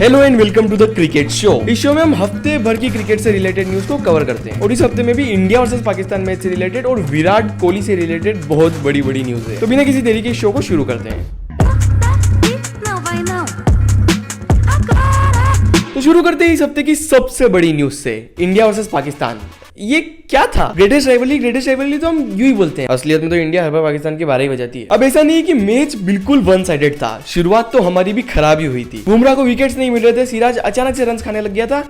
Hello and welcome to the cricket show. इस show में हम हफ्ते भर की क्रिकेट से रिलेटेड न्यूज को कवर करते हैं और इस हफ्ते में भी इंडिया वर्सेस पाकिस्तान मैच से रिलेटेड और विराट कोहली से रिलेटेड बहुत बड़ी बड़ी न्यूज है। तो बिना किसी देरी के शो को शुरू करते हैं। तो शुरू करते हैं इस हफ्ते की सबसे बड़ी न्यूज से, इंडिया वर्सेस पाकिस्तान। ये क्या था? ग्रेटेस्ट राइवलरी तो हम यूं ही बोलते हैं, असलियत में तो इंडिया हर बार पाकिस्तान के 12 ही बजाती है। अब ऐसा नहीं है कि मैच बिल्कुल वन साइडेड था, शुरुआत तो हमारी भी खराब ही हुई थी। बुमराह को विकेट्स नहीं मिल रहे थे, सिराज अचानक से रन्स खाने लग गया था,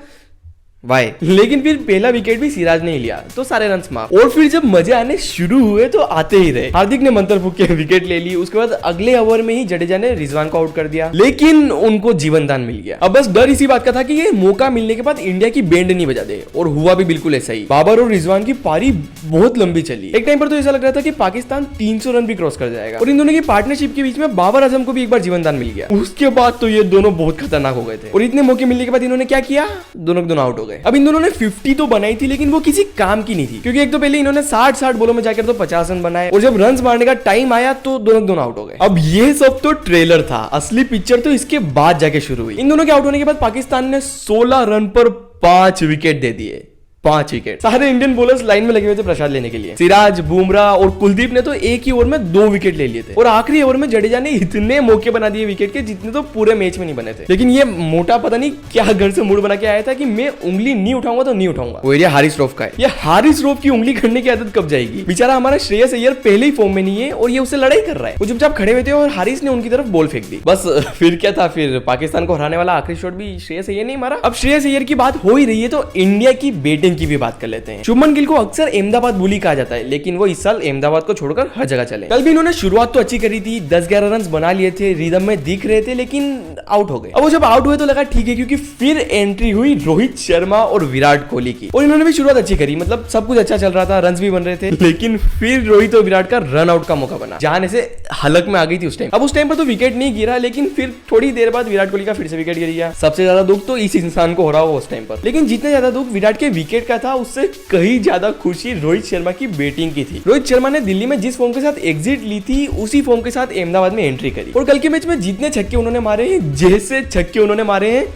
वाई, लेकिन फिर पहला विकेट भी सिराज ने ही लिया तो सारे रन्स माफ। और फिर जब मजे आने शुरू हुए तो आते ही रहे। हार्दिक ने मंत्र फूंक के विकेट ले ली, उसके बाद अगले ओवर में ही जडेजा ने रिजवान को आउट कर दिया, लेकिन उनको जीवन दान मिल गया। अब बस डर इसी बात का था कि ये मौका मिलने के बाद इंडिया की बैंड नहीं बजा दे, और हुआ भी बिल्कुल ऐसा ही। बाबर और रिजवान की पारी बहुत लंबी चली। एक टाइम पर तो ऐसा लग रहा था कि पाकिस्तान 300 रन भी क्रॉस कर जाएगा, और इन दोनों की पार्टनरशिप के बीच में बाबर आजम को भी एक बार जीवन दान मिल गया। उसके बाद तो ये दोनों बहुत खतरनाक हो गए थे, और इतने मौके मिलने के बाद इन्होंने क्या किया, दोनों के दोनों आउट हो गए। अब इन दोनों ने 50 तो बनाई थी, लेकिन वो किसी काम की नहीं थी, क्योंकि एक तो पहले इन्होंने 60 बॉलों में जाकर तो 50 रन बनाए, और जब रन मारने का टाइम आया तो दोनों आउट हो गए। अब ये सब तो ट्रेलर था, असली पिक्चर तो इसके बाद जाके शुरू हुई। इन दोनों के आउट होने के बाद पाकिस्तान ने 16 रन पर 5 विकेट दे दिए। 5 विकेट। सारे इंडियन बॉलर्स लाइन में लगे हुए थे प्रसाद लेने के लिए। सिराज, बुमराह और कुलदीप ने तो एक ही ओवर में 2 विकेट ले लिए थे, और आखिरी ओवर में जडेजा ने इतने मौके बना दिए विकेट के जितने तो पूरे मैच में नहीं बने थे। लेकिन ये मोटा पता नहीं क्या घर से मूड बना के आया था कि मैं उंगली नहीं उठाऊंगा तो नहीं उठाऊंगा। वो एरिया हारिस रऊफ का है। ये हारिस रऊफ की उंगली करने की आदत कब जाएगी? बेचारा हमारा श्रेयस अय्यर पहले ही फॉर्म में नहीं है और ये उससे लड़ाई कर रहा है। वो चुपचाप खड़े हुए थे और हारिस ने उनकी तरफ बॉल फेंक दी। बस फिर क्या था, फिर पाकिस्तान को हराने वाला आखिरी शॉट भी श्रेयस अय्यर नहीं मारा। अब श्रेयस अय्यर की बात हो ही रही है तो इंडिया की बैटिंग की भी बात कर लेते हैं। शुभमन गिल को अक्सर अहमदाबाद बुली कहा जाता है, लेकिन वो इस साल अहमदाबाद को छोड़कर हर जगह चले। कल भी इन्होंने शुरुआत तो अच्छी करी थी, 10-11 रन बना लिए थे, रिदम में दिख रहे थे, लेकिन आउट हो गए। अब वो जब आउट हुए तो लगा ठीक है, क्योंकि फिर एंट्री हुई रोहित शर्मा और विराट कोहली की, और इन्होंने भी शुरुआत अच्छी करी। मतलब सब कुछ अच्छा चल रहा था, रन भी बन रहे थे, लेकिन फिर रोहित और विराट का रन आउट का मौका बना, जहां से हलक में आ गई थी उस टाइम। अब उस टाइम पर तो विकेट नहीं गिरा, लेकिन फिर थोड़ी देर बाद विराट कोहली का फिर से विकेट गिर गया। सबसे ज्यादा दुख तो इस इंसान को हो रहा हो उस टाइम पर, लेकिन जितना ज्यादा दुख विराट के विकेट का था, उससे कहीं ज्यादा खुशी रोहित शर्मा की बैटिंग की थी। रोहित शर्मा ने दिल्ली में जिस फॉर्म के साथ एग्जिट ली थी, उसी फॉर्म के साथ अहमदाबाद में एंट्री करी, और कल के मैच में जितने छक्के उन्होंने मारे हैं, जैसे छक्के उन्होंने मारे हैं,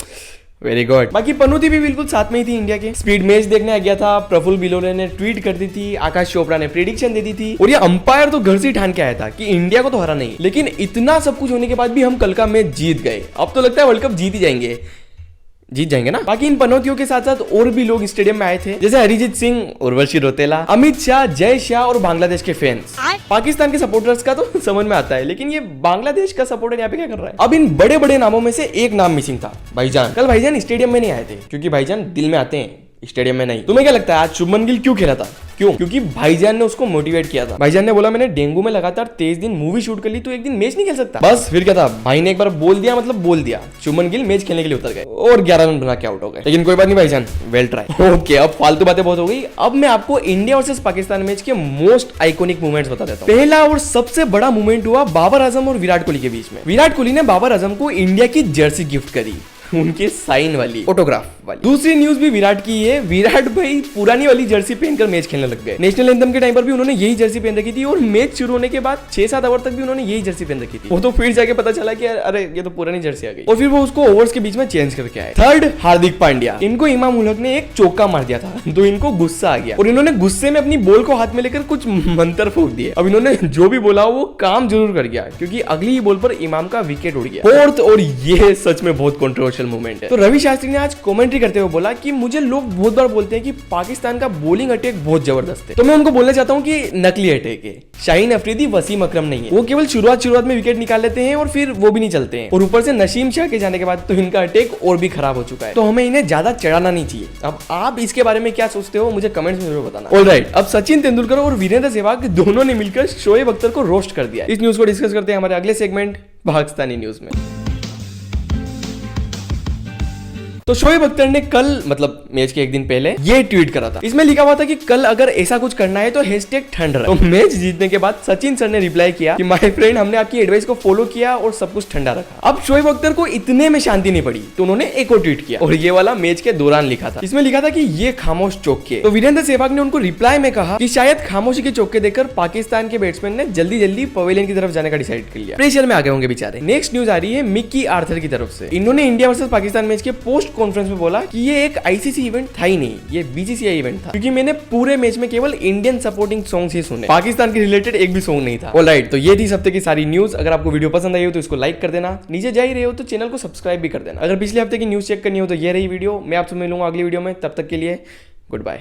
वेरी गुड। बाकी पनूती भी बिल्कुल साथ में ही थी इंडिया के। स्पीड मैच देखने आ गया था, प्रफुल्ल बिलोले ने ट्वीट कर दी थी, आकाश चोपड़ा ने प्रेडिक्शन दे दी थी, और ये अंपायर तो घर से ठान के आया था कि इंडिया को तो हरा नहीं। लेकिन इतना सब कुछ होने के बाद भी हम कल का मैच जीत गए। अब तो लगता है वर्ल्ड कप जीत ही जाएंगे, जीत जाएंगे ना। बाकी इन पनौतियों के साथ साथ और भी लोग स्टेडियम में आए थे, जैसे अरिजीत सिंह, उर्वशी रौतेला, अमित शाह, जय शाह और बांग्लादेश के फैंस। पाकिस्तान के सपोर्टर्स का तो समझ में आता है, लेकिन ये बांग्लादेश का सपोर्टर यहाँ पे क्या कर रहा है? अब इन बड़े बड़े नामों में से एक नाम मिसिंग था, भाईजान। कल भाईजान स्टेडियम में नहीं आए थे, क्योंकि भाईजान दिल में आते हैं, स्टेडियम में नहीं। तुम्हें क्या लगता है आज शुभमन गिल क्यों खेला था? क्यों? क्योंकि भाईजान ने उसको मोटिवेट किया था। भाईजान ने बोला मैंने डेंगू में लगातार 23 दिन मूवी शूट कर ली, तो एक दिन मैच नहीं खेल सकता। बस फिर क्या था, भाई ने एक बार बोल दिया, मतलब बोल दिया, शुभमन गिल मैच खेलने के लिए उतर गए और 11 रन बना के आउट हो गए। लेकिन कोई बात नहीं भाईजान, वेल ट्राई। ओके, अब फालतू बातें बहुत हो गई। अब मैं आपको इंडिया वर्सेस पाकिस्तान मैच के मोस्ट आइकॉनिक मूवमेंट्स बता देता हूँ। पहला और सबसे बड़ा मूवमेंट हुआ बाबर आजम और विराट कोहली के बीच में। विराट कोहली ने बाबर आजम को इंडिया की जर्सी गिफ्ट करी, उनके साइन वाली, ऑटोग्राफ वाली। दूसरी न्यूज भी विराट की है। विराट भाई पुरानी वाली जर्सी पहनकर मैच खेलने लग गए। नेशनल एंथम के टाइम पर भी उन्होंने यही जर्सी पहन रखी थी, और मैच शुरू होने के बाद 6-7 ओवर तक भी उन्होंने यही जर्सी पहन रखी थी। वो तो फिर जाके पता चला कि अरे ये तो पुरानी जर्सी आ गई, और फिर वो उसको ओवर्स के बीच में चेंज करके आए। थर्ड, हार्दिक पांड्या। इनको इमाम उल हक ने एक चौका मार दिया था, तो इनको गुस्सा आ गया, और इन्होंने गुस्से में अपनी बॉल को हाथ में लेकर कुछ मंत्र फूंक दिए। अब इन्होंने जो भी बोला वो काम जरूर कर गया, क्योंकि अगली ही बॉल पर इमाम का विकेट उड़ गया। फोर्थ, और ये सच में बहुत कंट्रोवर्शियल मूवमेंट है, तो रवि शास्त्री ने आज कमेंट्री करते हुए बोला कि मुझे लोग बहुत बार बोलते हैं कि पाकिस्तान का बॉलिंग अटैक बहुत जबरदस्त है, तो मैं उनको बोलना चाहता हूं कि नकली अटैक है। शाहीन अफरीदी वसीम अकरम नहीं है, वो केवल शुरुआत में विकेट निकाल लेते हैं और फिर वो भी नहीं चलते हैं, और ऊपर से नसीम शाह के जाने के बाद तो इनका अटैक और भी खराब हो चुका है, तो हमें इन्हें ज्यादा चढ़ाना नहीं चाहिए। अब आप इसके बारे में क्या सोचते हो, मुझे कमेंट्स में जरूर बताना। ऑलराइट, अब सचिन तेंदुलकर और वीरेंद्र सहवाग दोनों ने मिलकर शोएब अख्तर को रोस्ट कर दिया। इस न्यूज को डिस्कस करते हैं हमारे अगले सेगमेंट पाकिस्तानी न्यूज में। तो शोएब अख्तर ने कल मतलब मैच के एक दिन पहले ये ट्वीट करा था। इसमें लिखा हुआ था कि कल अगर ऐसा कुछ करना है तो हैशटैग ठंड रख। तो मैच जीतने के बाद सचिन सर ने रिप्लाई किया कि माय फ्रेंड, हमने आपकी एडवाइस को फॉलो किया और सब कुछ ठंडा रखा। अब शोएब अख्तर को इतने में शांति नहीं पड़ी तो उन्होंने एक और ट्वीट किया और ये वाला मैच के दौरान लिखा था। इसमें लिखा था कि ये खामोश चौके। तो वीरेंद्र सहवाग ने उनको रिप्लाई में कहा कि शायद खामोशी के चौके देखकर पाकिस्तान के बैट्समैन ने जल्दी जल्दी पवेलियन की तरफ जाने का डिसाइड कर लिया। प्रेशर में आ गए होंगे बेचारे। नेक्स्ट न्यूज आ रही है मिक्की आर्थर की तरफ से। इन्होंने इंडिया वर्सेस पाकिस्तान मैच के पोस्ट कॉन्फ्रेंस में बोला कि ये एक आईसीसी इवेंट था ही नहीं, ये बीसीसीआई इवेंट था, क्योंकि मैंने पूरे मैच में केवल इंडियन सपोर्टिंग सॉन्ग्स ही सुने, पाकिस्तान के रिलेटेड एक भी सॉन्ग नहीं था। ऑलराइट, तो ये थी इस हफ्ते की सारी न्यूज। अगर आपको वीडियो पसंद आई हो तो इसको लाइक कर देना, नीचे जा ही रहे हो तो चैनल को सब्सक्राइब भी कर देना। अगर पिछले हफ्ते की न्यूज चेक करनी हो तो ये रही वीडियो। मैं आपसे मिलूंगा अगली वीडियो में, तब तक के लिए गुड बाय।